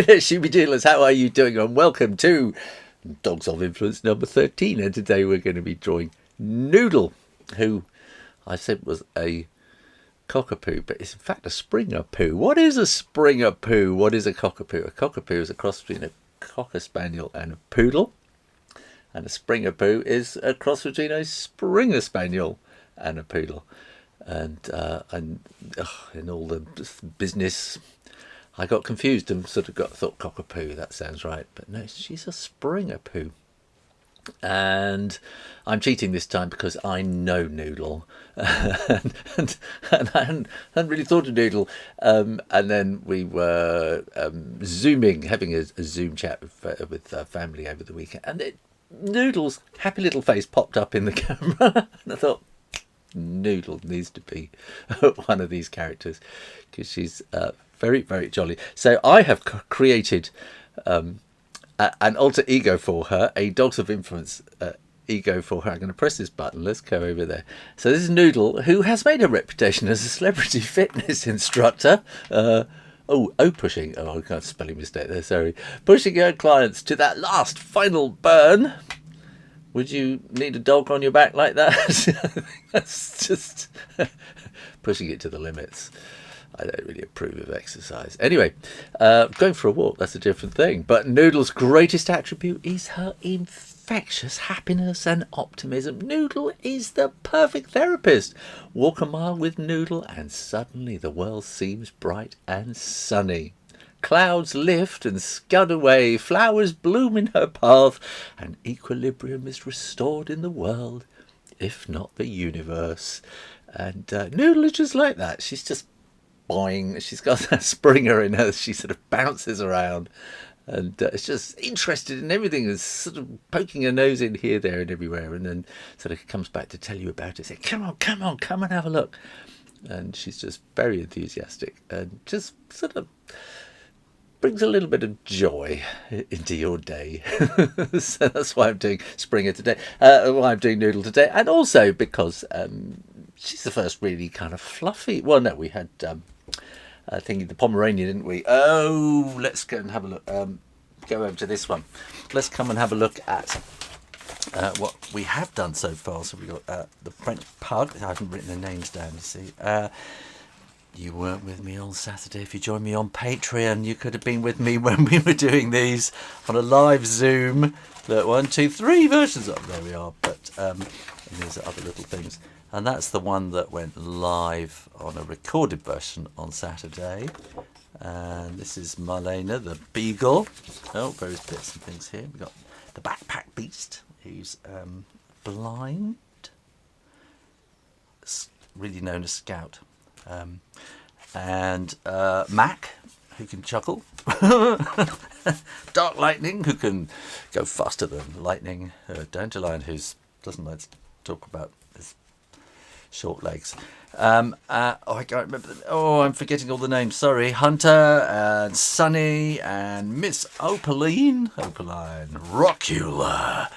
Shooby Doodlers, how are you doing? And welcome to Dogs of Influence number 13. And today we're going to be drawing Noodle, who I said was a Cockerpoo, but it's in fact a Springer Poo. What is a Springer Poo? What is a Cockerpoo? A Cockerpoo is a cross between a Cocker Spaniel and a Poodle. And a Springer Poo is a cross between a Springer Spaniel and a Poodle. And in all the business, I got confused and sort of thought Cockerpoo, that sounds right. But no, she's a Springer Poo. And I'm cheating this time because I know Noodle. and I hadn't really thought of Noodle. And then we were Zooming, having a Zoom chat with family over the weekend. And Noodle's happy little face popped up in the camera. And I thought, Noodle needs to be one of these characters because she's very, very jolly. So I have created an alter ego for her, a Dogs of Influence ego for her. I'm going to press this button. Let's go over there. So this is Noodle, who has made a reputation as a celebrity fitness instructor. Pushing. Oh, I got a spelling mistake there. Sorry. Pushing her clients to that last final burn. Would you need a dog on your back like that? That's just pushing it to the limits. I don't really approve of exercise. Anyway, going for a walk, that's a different thing. But Noodle's greatest attribute is her infectious happiness and optimism. Noodle is the perfect therapist. Walk a mile with Noodle and suddenly the world seems bright and sunny. Clouds lift and scud away, flowers bloom in her path, and equilibrium is restored in the world, if not the universe. And Noodle is just like that. She's just boing. She's got that Springer in her. She sort of bounces around, and it's just interested in everything. Is sort of poking her nose in here, there, and everywhere, and then sort of comes back to tell you about it. Say, come on, come and have a look. And she's just very enthusiastic and just sort of brings a little bit of joy into your day. So that's why I'm doing Springer today. Why I'm doing Noodle today. And also because she's the first really kind of fluffy. Well, no, we had the Pomeranian, didn't we? Oh, let's go and have a look. Go over to this one. Let's come and have a look at what we have done so far. So we've got the French Pug. I haven't written the names down, you see. You weren't with me on Saturday. If you joined me on Patreon, you could have been with me when we were doing these on a live Zoom. Look, 1, 2, 3 versions of there we are. But and these are other little things. And that's the one that went live on a recorded version on Saturday. And this is Marlena, the beagle. Oh, various bits and things here. We've got the backpack beast, who's blind, really known as Scout. And Mac, who can chuckle. Dark Lightning, who can go faster than lightning. Dandelion, who doesn't like to talk about his short legs. I can't remember them. Oh, I'm forgetting all the names. Sorry. Hunter and Sunny and Miss Opaline, Rockula.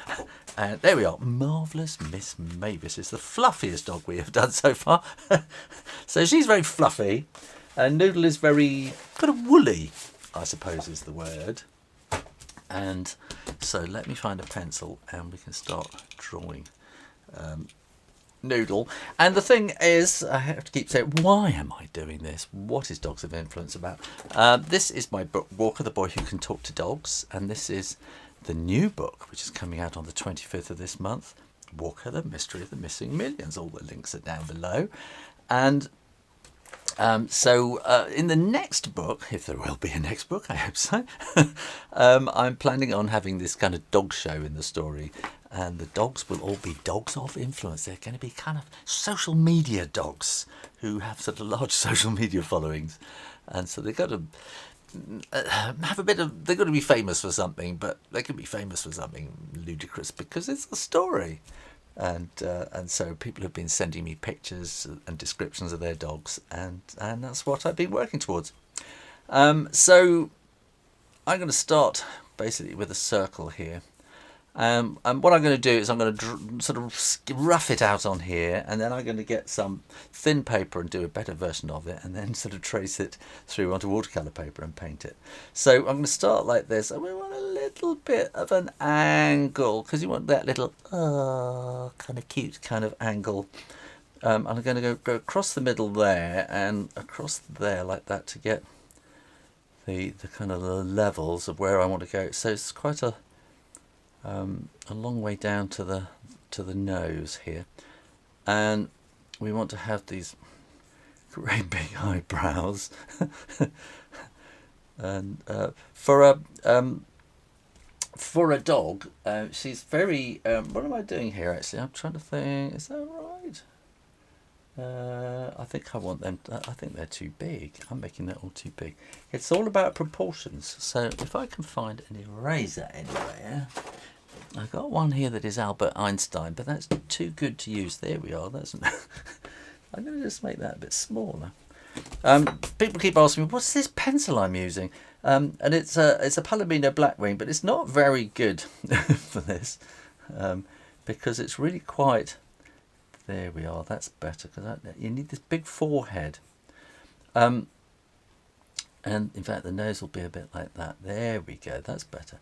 And there we are. Marvellous Miss Mavis is the fluffiest dog we have done so far. So she's very fluffy. And Noodle is very kind of woolly, I suppose is the word. And so let me find a pencil and we can start drawing Noodle. And the thing is, I have to keep saying, why am I doing this? What is Dogs of Influence about? This is my book, Walker, the Boy Who Can Talk to Dogs. And this is the new book, which is coming out on the 25th of this month, Walker, the Mystery of the Missing Millions. All the links are down below. And so in the next book, if there will be a next book, I hope so, I'm planning on having this kind of dog show in the story. And the dogs will all be dogs of influence. They're going to be kind of social media dogs who have sort of large social media followings. And so they've got to have a bit of, they've got to be famous for something, but they can be famous for something ludicrous because it's a story. And so people have been sending me pictures and descriptions of their dogs, and that's what I've been working towards. So I'm going to start basically with a circle here, And what I'm going to do is I'm going to sort of rough it out on here, and then I'm going to get some thin paper and do a better version of it, and then sort of trace it through onto watercolour paper and paint it. So I'm going to start like this, and we want a little bit of an angle, because you want that little kind of cute kind of angle. I'm going to go across the middle there and across there like that to get the kind of the levels of where I want to go. So it's quite a long way down to the nose here, and we want to have these great big eyebrows. And for a dog, she's very. What am I doing here? Actually, I'm trying to think. Is that right? I think I want them. I think they're too big. I'm making that all too big. It's all about proportions. So if I can find an eraser anywhere. I've got one here that is Albert Einstein, but that's too good to use. There we are. That's. I'm going to just make that a bit smaller. People keep asking me, what's this pencil I'm using? And it's a Palomino Blackwing, but it's not very good for this, because it's really quite. There we are. That's better, because you need this big forehead. And in fact, the nose will be a bit like that. There we go. That's better.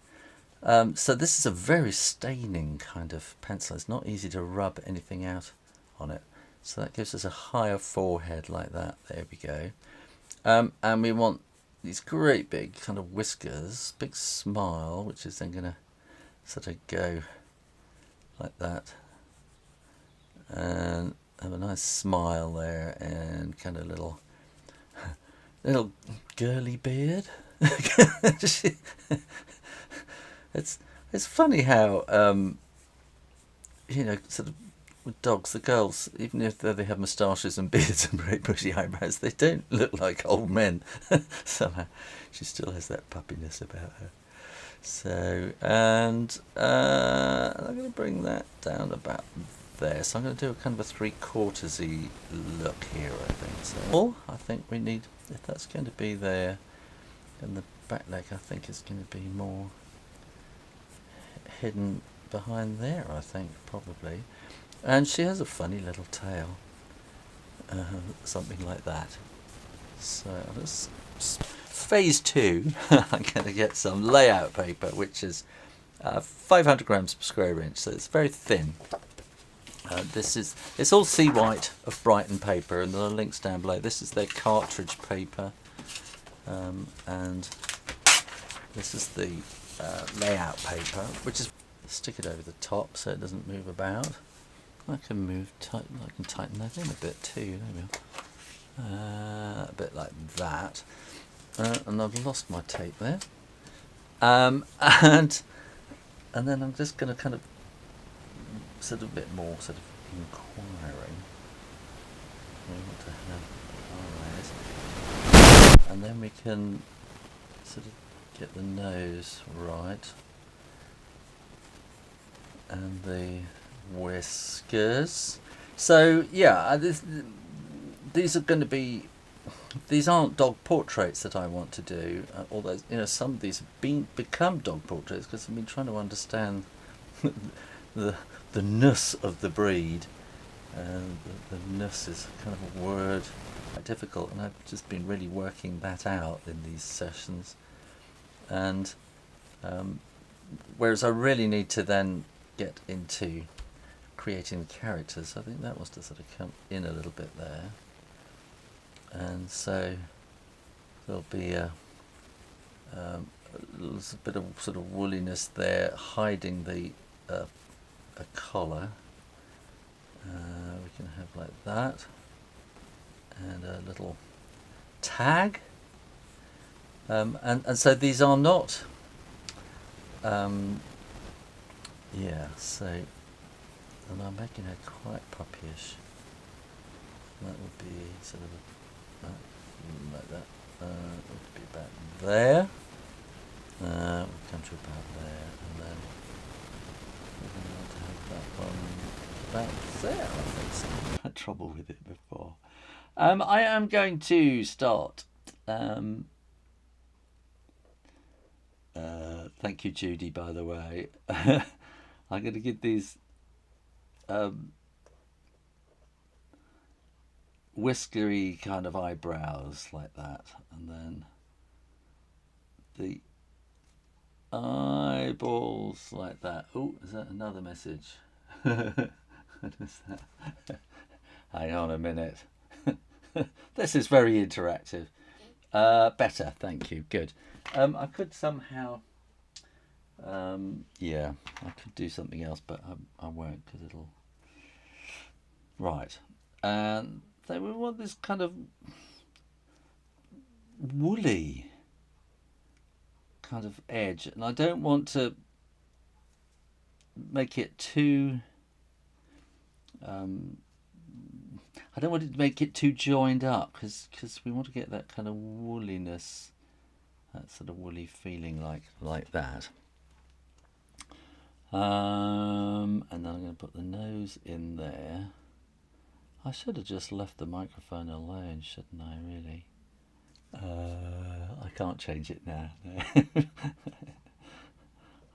So this is a very staining kind of pencil. It's not easy to rub anything out on it. So that gives us a higher forehead like that. There we go. And we want these great big kind of whiskers, big smile, which is then going to sort of go like that. And have a nice smile there, and kind of little girly beard. It's funny how sort of with dogs, the girls, even if they have moustaches and beards and very bushy eyebrows, they don't look like old men. Somehow she still has that puppiness about her. So, and I'm going to bring that down about there. So I'm going to do a kind of a 3/4-y look here, I think. So I think we need, if that's going to be there, and the back leg I think is going to be more hidden behind there, I think, probably. And she has a funny little tail, something like that. So let's phase 2. I'm going to get some layout paper, which is 500 grams per square inch, so it's very thin. It's all Seawhite of Brighton paper, and there are links down below. This is their cartridge paper, and this is the layout paper, which is, stick it over the top so it doesn't move about. I can tighten that in a bit too. There we are. A bit like that. And I've lost my tape there. And then I'm just going to kind of sort of a bit more sort of inquiring. We want to have eyes, and then we can sort of get the nose right, and the whiskers. So yeah, these are going to be. These aren't dog portraits that I want to do, although some of these have become dog portraits because I've been trying to understand the ness of the breed. The ness is kind of a word quite difficult, and I've just been really working that out in these sessions. And whereas I really need to then get into creating characters, I think that wants to sort of come in a little bit there. And so there'll be a bit of sort of woolliness there, hiding the a collar. We can have like that, and a little tag. And so these are not. Yeah. So, and I'm making her quite puppyish. That would be sort of like that. It would be about there. We'll come to about there, and then we're going to want to have that one about there. I think so. I had trouble with it before. I am going to start. Thank you, Judy, by the way. I'm going to give these whiskery kind of eyebrows like that, and then the eyeballs like that. Oh, is that another message? What is that? Hang on a minute. This is very interactive. Better, thank you. Good. I could somehow, yeah, I could do something else, but I won't because it'll. Right, and they we want this kind of woolly kind of edge, and I don't want to make it too. I don't want it to make it too joined up because we want to get that kind of woolliness, that sort of woolly feeling like that. And then I'm going to put the nose in there. I should have just left the microphone alone, shouldn't I, really? I can't change it now.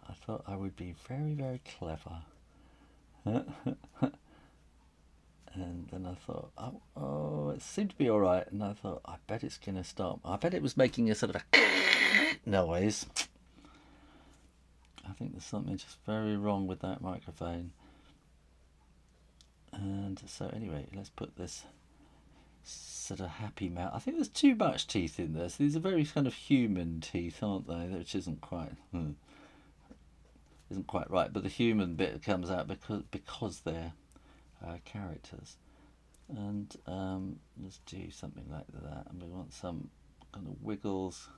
I thought I would be very, very clever. And then I thought, oh, it seemed to be all right. And I thought, I bet it's going to stop. I bet it was making a sort of a noise. I think there's something just very wrong with that microphone. And so anyway, let's put this sort of happy mouth. I think there's too much teeth in this. These are very kind of human teeth, aren't they? Which isn't quite right. But the human bit comes out because they're characters. And let's do something like that. And we want some kind of wiggles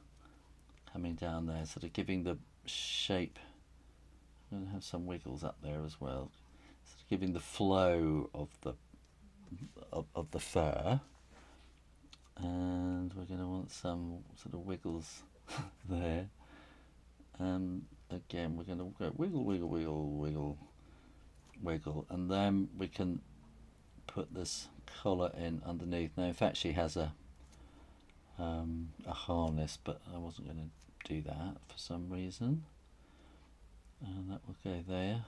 coming down there, sort of giving the shape. I'm going to have some wiggles up there as well, sort of giving the flow of the fur. And we're going to want some sort of wiggles there. Again, we're going to go wiggle, wiggle, wiggle, wiggle, wiggle, and then we can put this collar in underneath. Now, in fact, she has a harness, but I wasn't going to do that for some reason. And that will go there.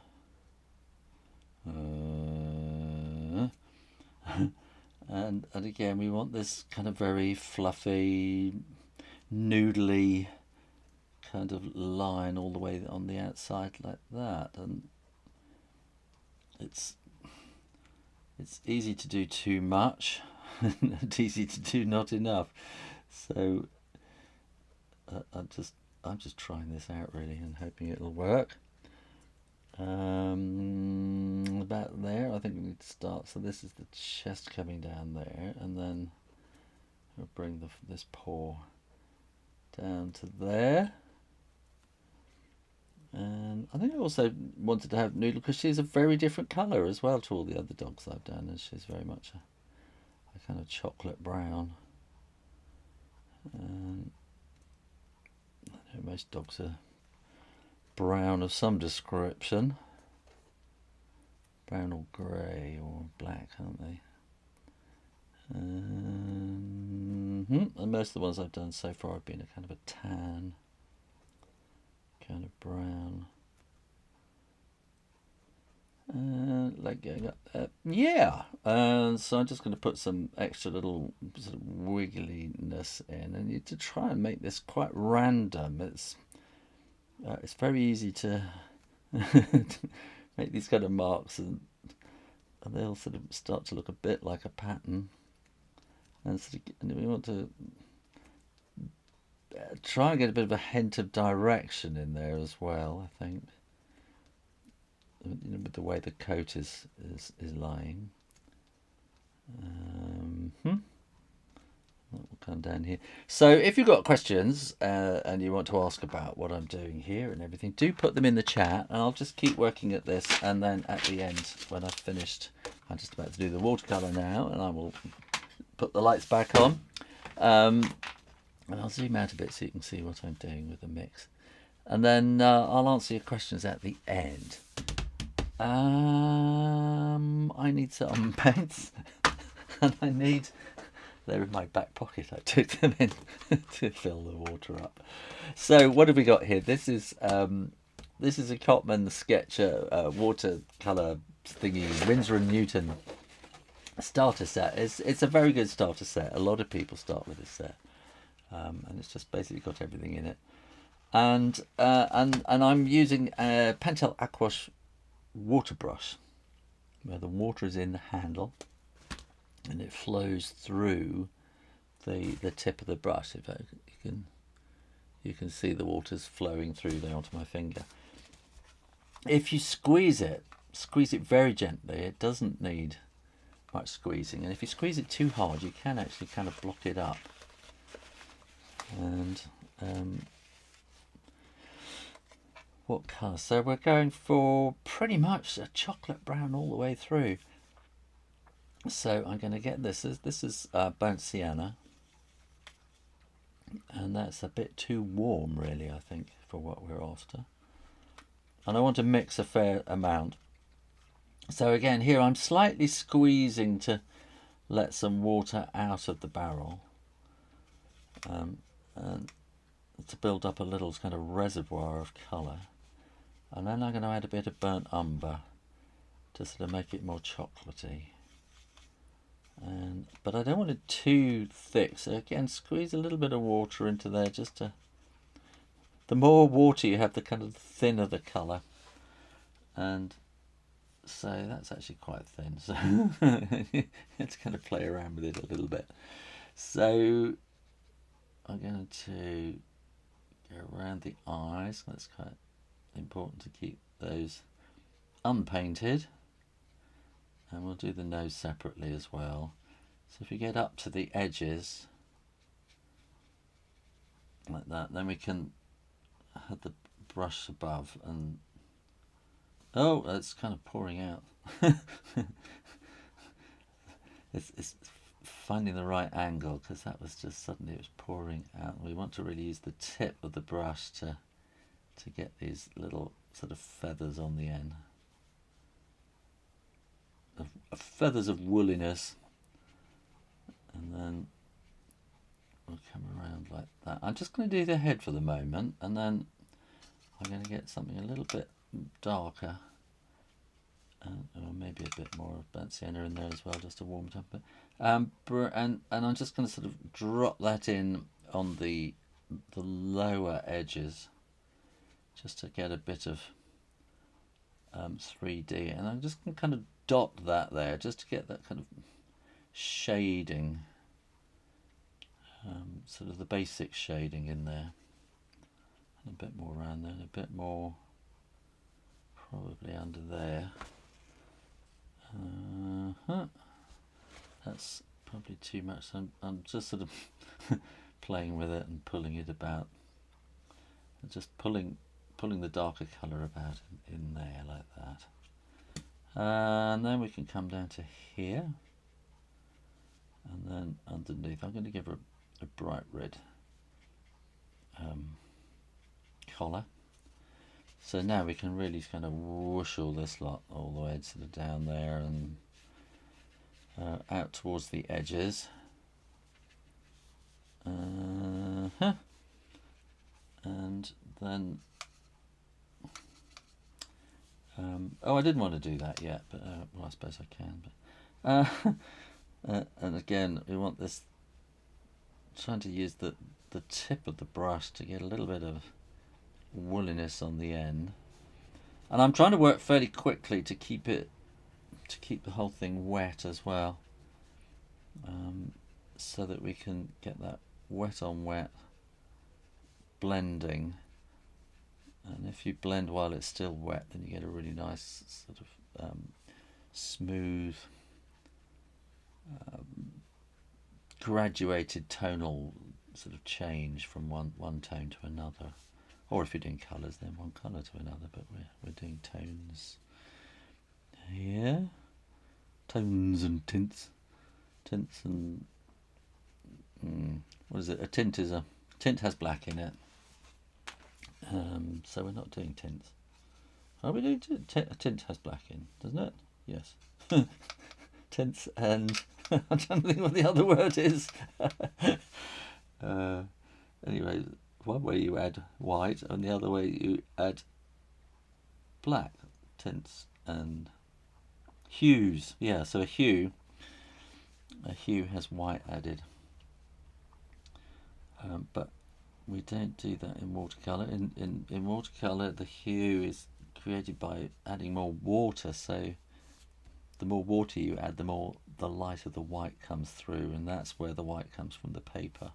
And again, we want this kind of very fluffy, noodly kind of line all the way on the outside like that. And it's easy to do too much and easy to do not enough. So I'm just trying this out really and hoping it'll work. About there, I think we need to start. So this is the chest coming down there, and then we'll bring this paw down to there. And I think I also wanted to have Noodle because she's a very different colour as well to all the other dogs I've done, and she's very much a kind of chocolate brown. And I know most dogs are brown of some description, brown or grey or black, aren't they? And most of the ones I've done so far have been a kind of a tan, kind of brown. Like going up there. Yeah, and so I'm just going to put some extra little sort of wiggliness in, and you to try and make this quite random. It's very easy to make these kind of marks, and they'll sort of start to look a bit like a pattern. And we want to try and get a bit of a hint of direction in there as well, I think. You know, with the way the coat is lying. That will come down here. So if you've got questions and you want to ask about what I'm doing here and everything, do put them in the chat, and I'll just keep working at this, and then at the end, when I've finished, I'm just about to do the watercolour now, and I will put the lights back on. And I'll zoom out a bit so you can see what I'm doing with the mix. And then I'll answer your questions at the end. I need some paints, and they're in my back pocket. I took them in to fill the water up. So what have we got here? This is this is a Cotman Sketcher watercolour thingy, Winsor and Newton starter set. It's a very good starter set. A lot of people start with this set, and it's just basically got everything in it. And I'm using a Pentel Aquash water brush, where the water is in the handle, and it flows through the tip of the brush. In fact, you can see the water's flowing through there onto my finger. If you squeeze it very gently, it doesn't need much squeezing, and if you squeeze it too hard, you can actually kind of block it up. And what colour? So we're going for pretty much a chocolate brown all the way through. So I'm going to get this. This is burnt sienna, and that's a bit too warm, really, I think, for what we're after. And I want to mix a fair amount. So again, here I'm slightly squeezing to let some water out of the barrel, and to build up a little kind of reservoir of colour. And then I'm going to add a bit of burnt umber to sort of make it more chocolatey. But I don't want it too thick, so again, squeeze a little bit of water into there, just to... The more water you have, the kind of thinner the colour. And so that's actually quite thin, so let's kind of play around with it a little bit. So I'm going to go around the eyes. That's quite important to keep those unpainted, and we'll do the nose separately as well. So if you get up to the edges like that, then we can have the brush above, and oh, it's kind of pouring out. it's finding the right angle, because that was just suddenly, it was pouring out. We want to really use the tip of the brush to get these little sort of feathers on the end, feathers of woolliness, and then we'll come around like that. I'm just going to do the head for the moment, and then I'm going to get something a little bit darker, or maybe a bit more of burnt sienna in there as well, just to warm it up a bit. And I'm just going to sort of drop that in on the lower edges, just to get a bit of 3D, and I'm just going to kind of dot that there, just to get that kind of shading, sort of the basic shading in there, and a bit more around there, and a bit more probably under there. That's probably too much. I'm just sort of playing with it and pulling it about, and just pulling the darker colour about in there like that. And then we can come down to here, and then underneath I'm going to give her a bright red collar. So now we can really kind of whoosh all this lot all the way sort of down there and out towards the edges. And then oh, I didn't want to do that yet, but well, I suppose I can. But and again, we want this, trying to use the tip of the brush to get a little bit of woolliness on the end, and I'm trying to work fairly quickly to keep the whole thing wet as well, so that we can get that wet on wet blending. And if you blend while it's still wet, then you get a really nice sort of smooth, graduated tonal sort of change from one tone to another. Or if you're doing colours, then one colour to another, but we're doing tones here. Tones and tints. Tints and... what is it? A tint has black in it. So we're not doing tints. Are we doing a tint has black in, doesn't it? Yes. Tints and... I'm trying to think what the other word is. Anyway, one way you add white, and the other way you add black tints and hues. Yeah, so a hue has white added, but we don't do that in watercolour. In watercolour, the hue is created by adding more water, so the more water you add, the more the light of the white comes through, and that's where the white comes from the paper,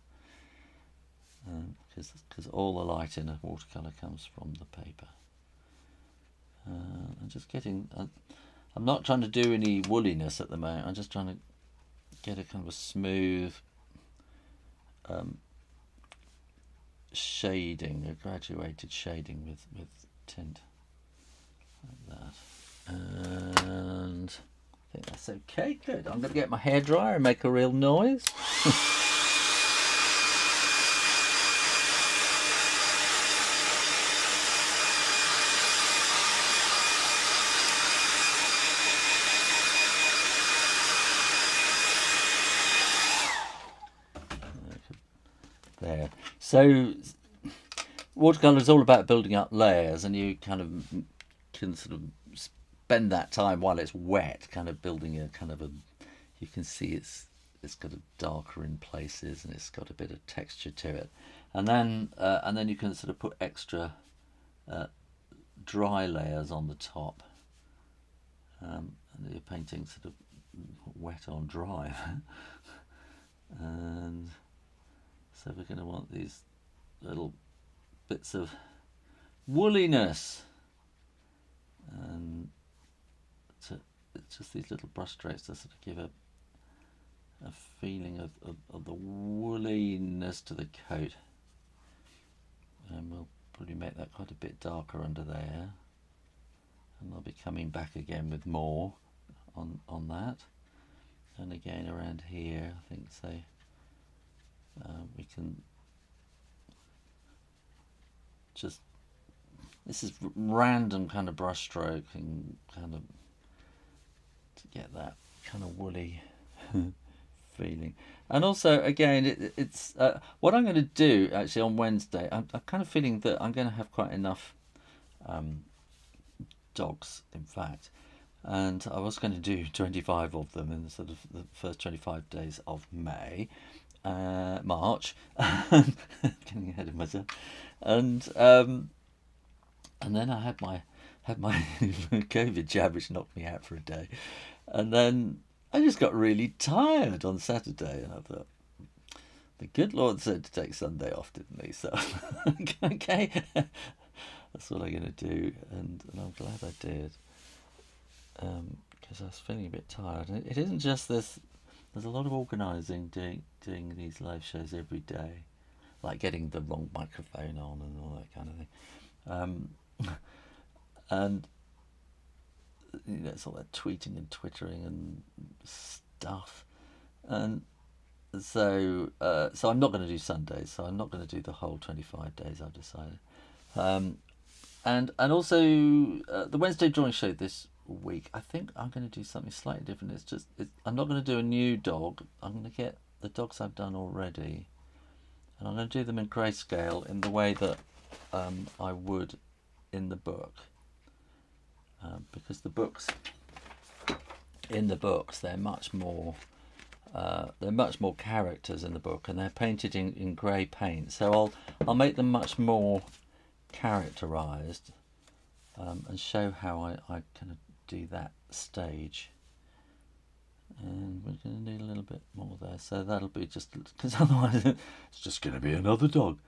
because all the light in a watercolour comes from the paper. I'm just getting, I'm not trying to do any woolliness at the moment, I'm just trying to get a kind of a smooth shading, a graduated shading with tint, like that. And I think that's okay. Good. I'm going to get my hairdryer and make a real noise. There. So watercolour is all about building up layers, and you kind of can sort of spend that time while it's wet kind of building a kind of a, you can see it's got a darker in places and it's got a bit of texture to it, and then you can sort of put extra dry layers on the top, and you're painting sort of wet on dry. And so we're going to want these little bits of woolliness, and it's just these little brush strokes to sort of give a feeling of the woolliness to the coat. And we'll probably make that quite a bit darker under there, and I'll be coming back again with more on that, and again around here I think so. We can just, this is random kind of brush stroking, kind of to get that kind of woolly feeling. And also again it's what I'm going to do actually on Wednesday, I'm kind of feeling that I'm going to have quite enough dogs, in fact, and I was going to do 25 of them in sort of the first 25 days of March, getting ahead of myself, and then I had my COVID jab, which knocked me out for a day, and then I just got really tired on Saturday, and I thought, the good Lord said to take Sunday off, didn't he? So okay, that's what I'm going to do, and I'm glad I did, because I was feeling a bit tired. And it isn't just this. There's a lot of organising, doing these live shows every day, like getting the wrong microphone on and all that kind of thing. And you know, it's all that tweeting and twittering and stuff. And so I'm not going to do Sundays. So I'm not going to do the whole 25 days, I've decided. And also the Wednesday drawing show this week, I think I'm going to do something slightly different. I'm not going to do a new dog. I'm going to get the dogs I've done already, and I'm going to do them in grayscale in the way that I would in the book, because in the books they're much more characters in the book, and they're painted in grey paint, so I'll make them much more characterized, and show how I kind of do that stage. And we're going to need a little bit more there, so that'll be just, because otherwise it's just going to be another dog,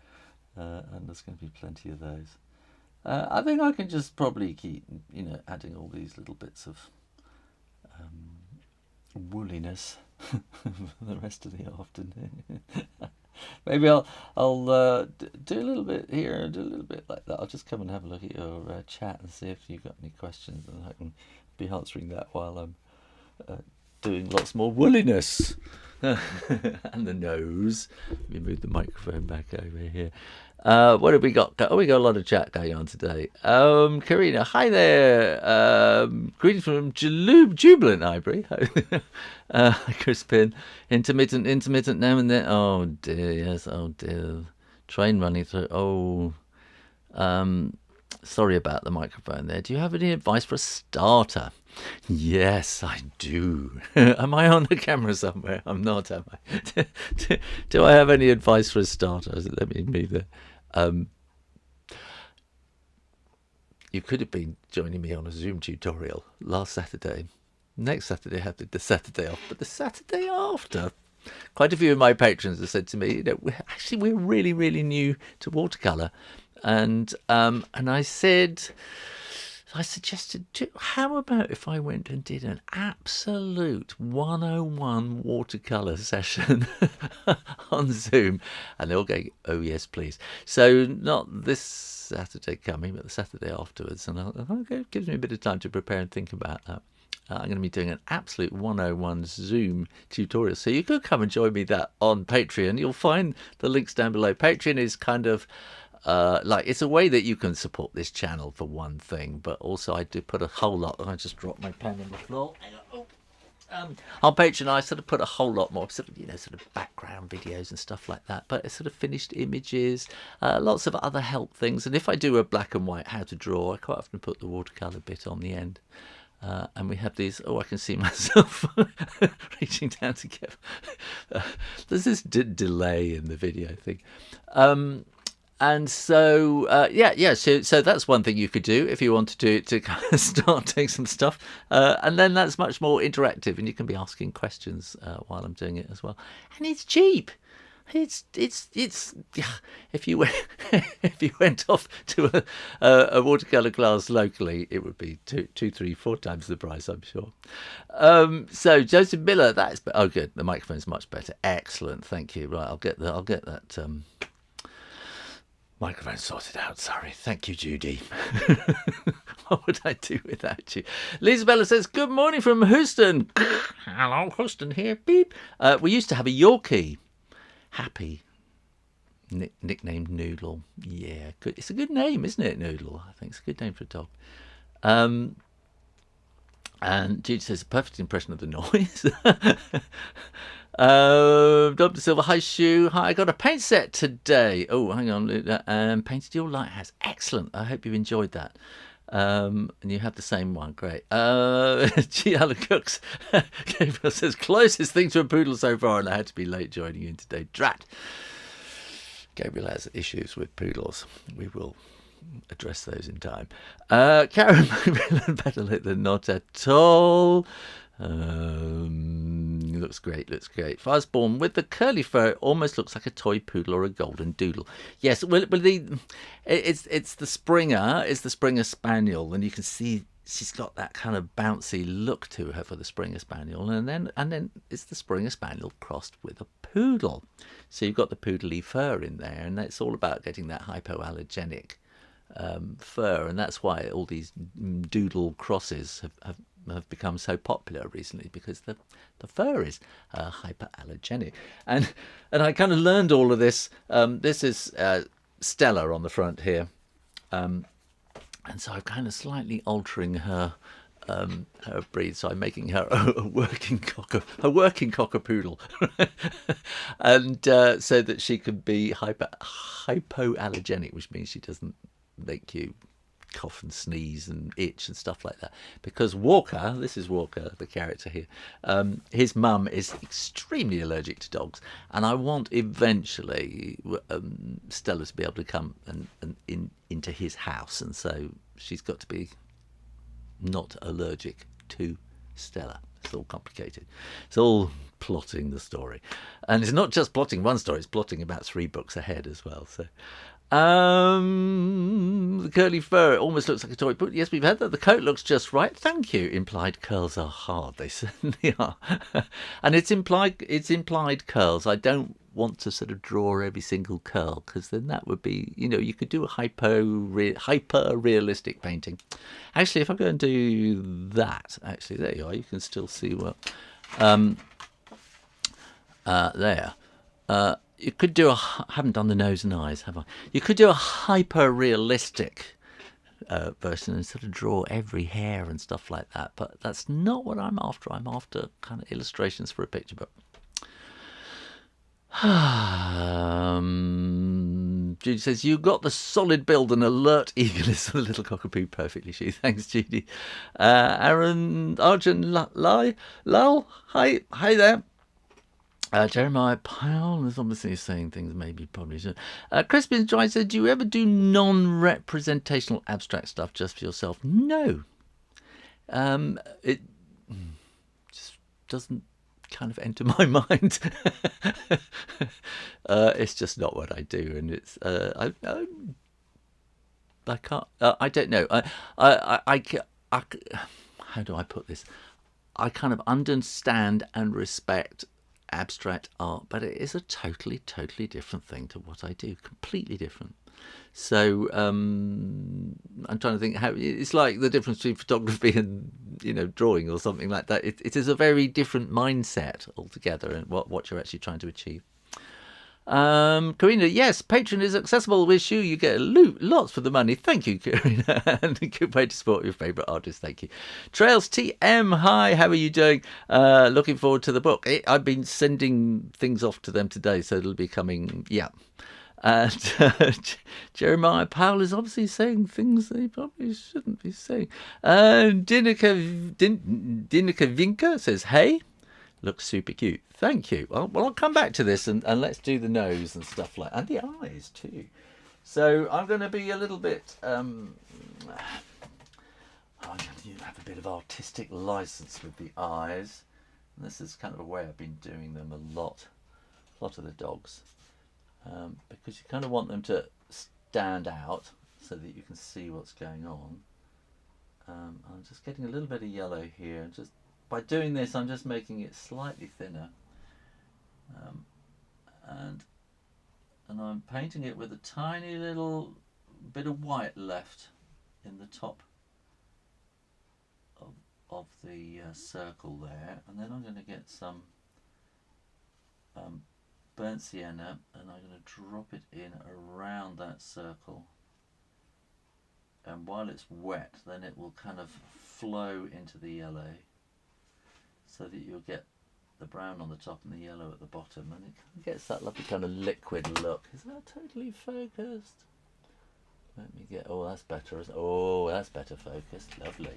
and there's going to be plenty of those. I think I can just probably keep, adding all these little bits of woolliness for the rest of the afternoon. Maybe I'll do a little bit here and do a little bit like that. I'll just come and have a look at your chat and see if you've got any questions, and I can be answering that while I'm doing lots more woolliness. And the nose. Let me move the microphone back over here. What have we got? Oh, we got a lot of chat going on today. Karina, hi there. Greetings from Jubilant Ivory. Crispin, intermittent now and then. Oh dear, yes. Oh dear, train running through. Oh, Sorry about the microphone there. Do you have any advice for a starter? Yes, I do. Am I on the camera somewhere? I'm not, am I? Do I have any advice for a starter? Let me move there. You could have been joining me on a Zoom tutorial last Saturday. Next Saturday I have the Saturday off, but the Saturday after, quite a few of my patrons have said to me, we're really, really new to watercolour, and I suggested, how about if I went and did an absolute 101 watercolour session on Zoom? And they all go, oh yes, please. So not this Saturday coming, but the Saturday afterwards. And it gives me a bit of time to prepare and think about that. I'm going to be doing an absolute 101 Zoom tutorial. So you could come and join me that on Patreon. You'll find the links down below. Patreon is kind of it's a way that you can support this channel for one thing, but also I do put a whole lot. I just dropped my pen on the floor. On Patreon, I sort of put a whole lot more sort of background videos and stuff like that, but it's sort of finished images, lots of other help things. And if I do a black and white how to draw, I quite often put the watercolor bit on the end. And we have these. Oh, I can see myself reaching down to get. There's this delay in the video thing. And so, so that's one thing you could do if you wanted to kind of start doing some stuff. And then that's much more interactive, and you can be asking questions while I'm doing it as well. And it's cheap. It's if you went off to a watercolor class locally, it would be two, 3, 4 times the price, I'm sure. So Joseph Miller, that's good. The microphone's much better. Excellent, thank you. Right, I'll get that microphone sorted out. Sorry, thank you, Judy. What would I do without you? Lisabella says, good morning from Houston. Hello, Houston here. Beep. We used to have a Yorkie. Happy, nicknamed Noodle. Yeah, good. It's a good name, isn't it, Noodle? I think it's a good name for a dog. And Jude says, a perfect impression of the noise. Dr. Silver, hi Shoo. Hi, I got a paint set today. Oh, hang on. Painted your lighthouse. Excellent. I hope you enjoyed that. And you have the same one. Great. G. Alan Cooks. Gabriel says, closest thing to a poodle so far, and I had to be late joining in today. Drat. Gabriel has issues with poodles. We will address those in time. Karen, better late than not at all. Looks great. Firespawn with the curly fur, it almost looks like a toy poodle or a golden doodle. Yes, well, it's the Springer Spaniel, and you can see she's got that kind of bouncy look to her for the Springer Spaniel, and then it's the Springer Spaniel crossed with a poodle. So you've got the poodly fur in there, and it's all about getting that hypoallergenic fur, and that's why all these doodle crosses have become so popular recently, because the fur is hyperallergenic. And I kind of learned all of this. This is Stella on the front here, and so I'm kind of slightly altering her breed. So I'm making her a working cockerpoodle, and so that she can be hypoallergenic, which means she doesn't make you cough and sneeze and itch and stuff like that. Because Walker, this is Walker, the character here, his mum is extremely allergic to dogs, and I want eventually Stella to be able to come into his house, and so she's got to be not allergic to Stella. It's all complicated. It's all plotting the story, and it's not just plotting one story, it's plotting about 3 books ahead as well. So the curly fur, it almost looks like a toy, but yes, we've had that. The coat looks just right. Thank you. Implied curls are hard. They certainly are. And it's implied curls. I don't want to sort of draw every single curl, because then that would be, you could do a hyper realistic painting. Actually, if I go and do that, actually, there you are. You can still see what there. You could do I haven't done the nose and eyes, have I? You could do a hyper-realistic version and sort of draw every hair and stuff like that, but that's not what I'm after. I'm after kind of illustrations for a picture book. Judy says, you got the solid build and alert eagerness of the little Cockerpoo perfectly, Shoo. Thanks, Judy. Aaron Arjun Lal, hi there. Jeremiah Powell is obviously saying things maybe probably should. Crispin Dry said, do you ever do non-representational abstract stuff just for yourself? No. It just doesn't kind of enter my mind. It's just not what I do, and it's I can't. I don't know. How do I put this? I kind of understand and respect abstract art, but it is a totally different thing to what I do. Completely different. So I'm trying to think how it's like the difference between photography and drawing or something like that. It is a very different mindset altogether, and what you're actually trying to achieve. Karina, yes, Patreon is accessible with Shoo. You get lots for the money. Thank you, Karina. And a good way to support your favourite artist. Thank you. Trails TM, hi, how are you doing? Looking forward to the book. I've been sending things off to them today, so it'll be coming, yeah. And Jeremiah Powell is obviously saying things that he probably shouldn't be saying. Dinika Vinka says, hey, looks super cute. Thank you. Well, I'll come back to this and let's do the nose and stuff like that. And the eyes too. So I'm going to be a little bit... I'm going to have a bit of artistic license with the eyes. And this is kind of a way I've been doing them a lot of the dogs. Because you kind of want them to stand out so that you can see what's going on. I'm just getting a little bit of yellow here. And just by doing this, I'm just making it slightly thinner. And I'm painting it with a tiny little bit of white left in the top of the circle there. And then I'm going to get some burnt sienna, and I'm going to drop it in around that circle, and while it's wet then it will kind of flow into the yellow so that you'll get the brown on the top and the yellow at the bottom, and it gets that lovely kind of liquid look. Is that totally focused? Let me get, oh that's better, oh that's better focused, lovely.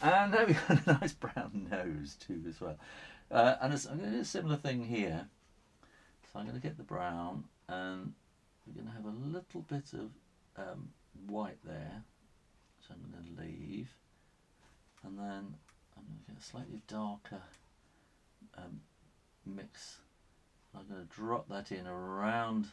And there we got a nice brown nose too as well. And I'm going to do a similar thing here. So I'm going to get the brown, and we're going to have a little bit of white there, which I'm going to leave, and then I'm going to get a slightly darker mix. I'm going to drop that in around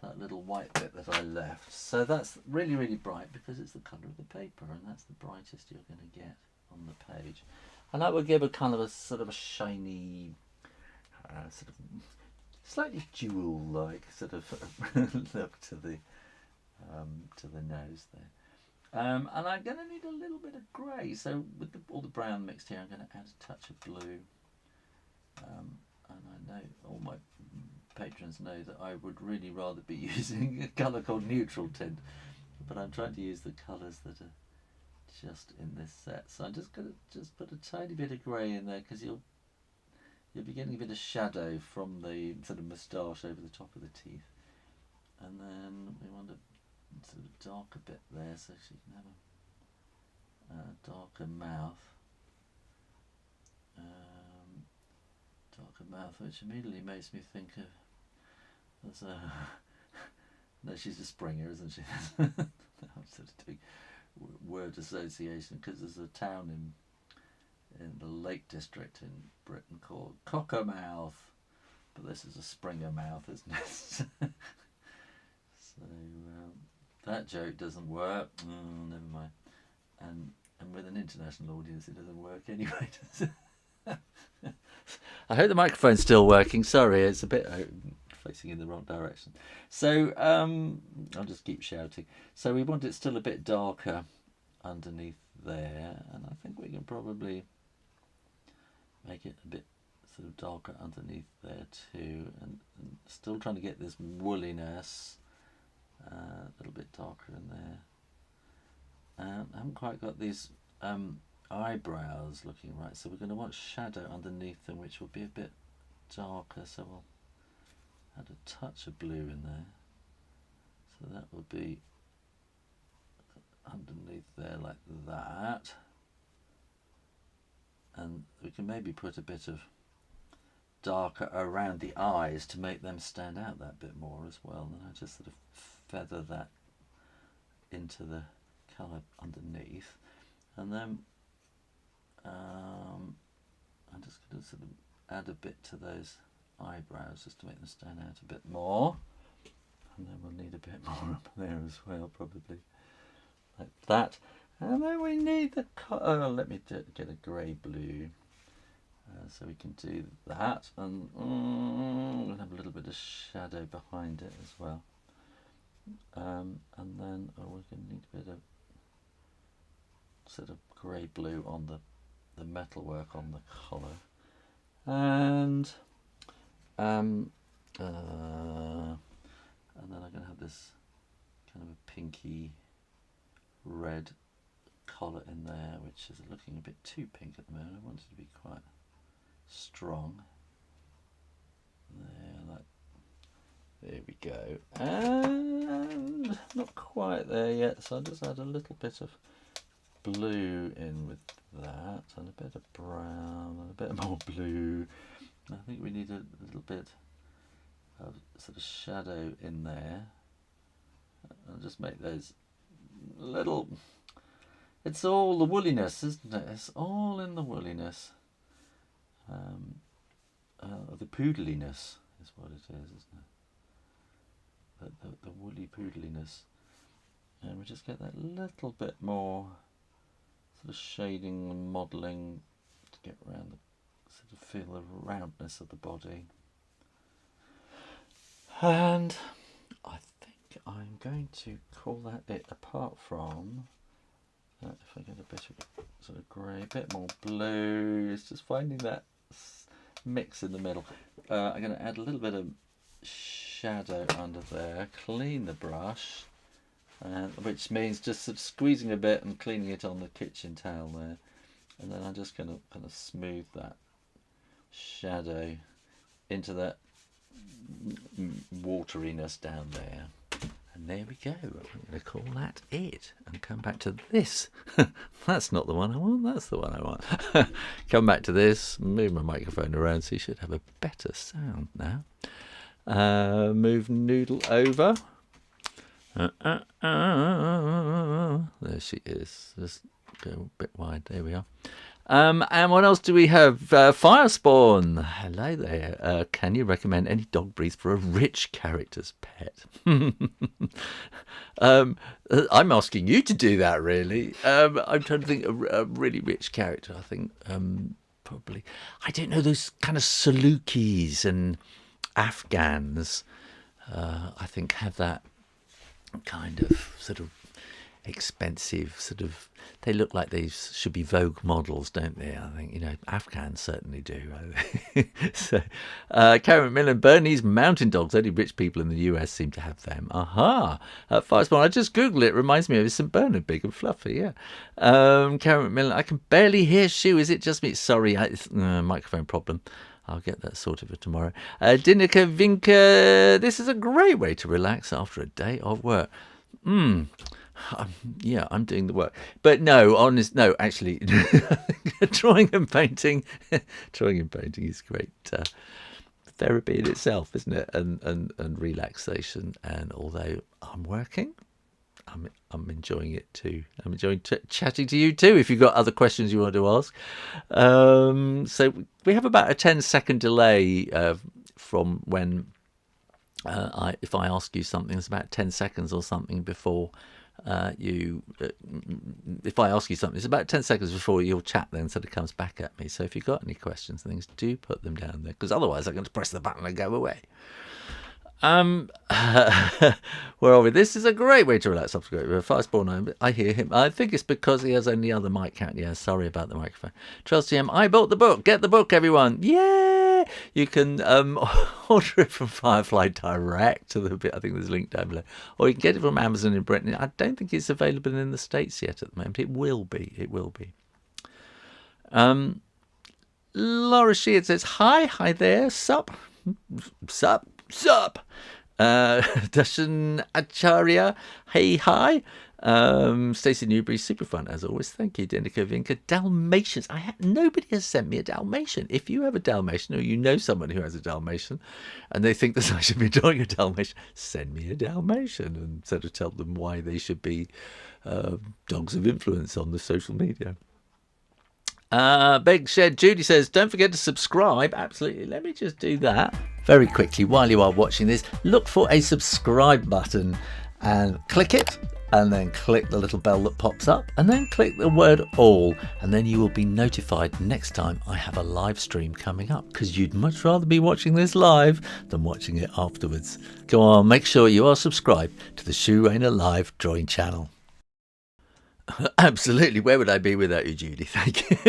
that little white bit that I left. So that's really bright because it's the colour of the paper, and that's the brightest you're going to get on the page. And that would give a kind of a sort of a shiny, sort of slightly jewel-like sort of look to the nose there. And I'm going to need a little bit of grey. So with all the brown mixed here, I'm going to add a touch of blue. And I know all my patrons know that I would really rather be using a colour called neutral tint, but I'm trying to use the colours that are just in this set. So I'm just going to put a tiny bit of grey in there, because you'll be getting a bit of shadow from the sort of moustache over the top of the teeth. And then we want a sort of darker bit there so she can have a darker mouth. Darker mouth, which immediately makes me think of, there's a, no, she's a Springer, isn't she? I'm sort of doing word association, because there's a town in the Lake District in Britain called Cockermouth, but this is a Springer mouth, isn't it? So that joke doesn't work. Oh, never mind. And with an international audience, it doesn't work anyway, does it? I hope the microphone's still working. Sorry, it's a bit facing in the wrong direction. So I'll just keep shouting. So we want it still a bit darker underneath there, and I think we can probably make it a bit sort of darker underneath there too, and still trying to get this woolliness a little bit darker in there. I haven't quite got these eyebrows looking right, so we're going to want shadow underneath them, which will be a bit darker, so we'll add a touch of blue in there. So that will be underneath there like that. And we can maybe put a bit of darker around the eyes to make them stand out that bit more as well. And I just sort of feather that into the colour underneath. And then I'm just going to sort of add a bit to those eyebrows just to make them stand out a bit more. And then we'll need a bit more up there as well, probably like that. And then we need the let me get a grey blue so we can do that, and we'll have a little bit of shadow behind it as well. And then we're going to need a bit of sort of grey blue on the metalwork on the collar, and then I'm going to have this kind of a pinky red collar in there, which is looking a bit too pink at the moment. I want it to be quite strong. There we go. And not quite there yet, so I'll just add a little bit of blue in with that, and a bit of brown, and a bit more blue. I think we need a little bit of sort of shadow in there. I'll just make those little, it's all the woolliness, isn't it? It's all in the woolliness. The poodliness is what it is, isn't it? The woolly poodliness. And we just get that little bit more sort of shading and modelling to get around the sort of feel the roundness of the body. And I think I'm going to call that it, apart from that. If I get a bit of sort of grey, a bit more blue, it's just finding that mix in the middle. I'm going to add a little bit of shadow under there, clean the brush, which means just sort of squeezing a bit and cleaning it on the kitchen towel there, and then I'm just going to kind of smooth that shadow into that wateriness down there. And there we go. I'm going to call that it and come back to this. That's not the one I want, that's the one I want. Come back to this, move my microphone around so you should have a better sound now. Move Noodle over. There she is. Just go a bit wide. There we are. And what else do we have? Firespawn. Hello there. Can you recommend any dog breeds for a rich character's pet? I'm asking you to do that, really. I'm trying to think of a really rich character. I think probably, I don't know, those kind of Salukis and Afghans, I think, have that kind of sort of expensive sort of, they look like they should be Vogue models, don't they? I think, you know, Afghans certainly do. So Karen Millen, Bernese mountain dogs, only rich people in the US seem to have them. Aha. Firespawn, I just googled it, reminds me of St. Bernard, big and fluffy. Yeah. Karen Millen, I can barely hear Shoo, is it just me? Sorry, it's microphone problem. I'll get that sorted for tomorrow. Dinika Vinka, this is a great way to relax after a day of work. Yeah, I'm doing the work, but no, actually, drawing and painting is great therapy in itself, isn't it? And relaxation. And although I'm working, I'm enjoying it too. I'm enjoying chatting to you too. If you've got other questions you want to ask, so we have about a 10-second delay from when if I ask you something, it's about 10 seconds or something before. If I ask you something, it's about 10 seconds before your chat then sort of comes back at me. So if you've got any questions and things, do put them down there, because otherwise I'm going to press the button and go away. Where are we? This is a great way to relax after a Firespawn. I hear him. I think it's because he has only other mic count. Yeah, sorry about the microphone. Charles TM, I bought the book. Get the book, everyone. Yeah! You can order it from Firefly Direct to the bit. I think there's a link down below. Or you can get it from Amazon in Britain. I don't think it's available in the States yet at the moment. It will be. It will be. Laura Sheard says, hi there, sup. Dashan Acharya, hey hi. Stacey Newbury, super fun as always. Thank you, Dinica Vinca. Dalmatians. Nobody has sent me a Dalmatian. If you have a Dalmatian, or you know someone who has a Dalmatian, and they think that I should be drawing a Dalmatian, send me a Dalmatian and sort of tell them why they should be dogs of influence on the social media. Big Shed Judy says, don't forget to subscribe. Absolutely. Let me just do that very quickly while you are watching this. Look for a subscribe button and click it, and then click the little bell that pops up, and then click the word all, and then you will be notified next time I have a live stream coming up, because you'd much rather be watching this live than watching it afterwards. Go on, make sure you are subscribed to the Shoo Rayner live drawing channel. Absolutely. Where would I be without you, Judy? Thank you.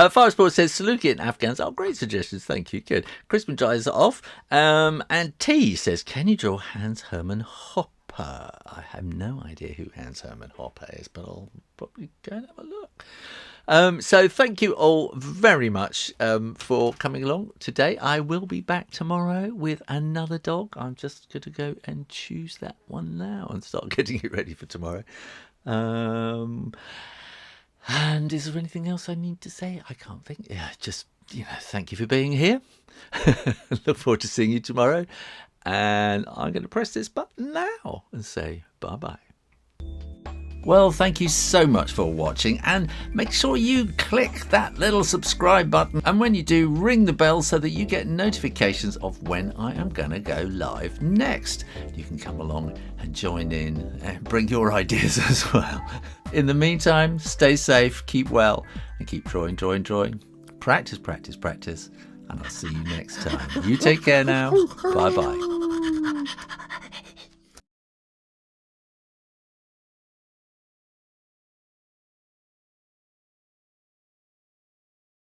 Fire Sport says, Saluki and Afghans. Oh, great suggestions. Thank you. Good. Crispin dries off. And T says, can you draw Hans Hermann Hopper? I have no idea who Hans Hermann Hopper is, but I'll probably go and have a look. So thank you all very much for coming along today. I will be back tomorrow with another dog. I'm just going to go and choose that one now and start getting it ready for tomorrow. And is there anything else I need to say? I can't think. Yeah, just, thank you for being here. Look forward to seeing you tomorrow. And I'm going to press this button now and say bye-bye. Well, thank you so much for watching, and make sure you click that little subscribe button, and when you do, ring the bell so that you get notifications of when I am going to go live next. You can come along and join in and bring your ideas as well. In the meantime, stay safe, keep well, and keep drawing. Practice, practice, practice, and I'll see you next time. You take care now. Bye-bye.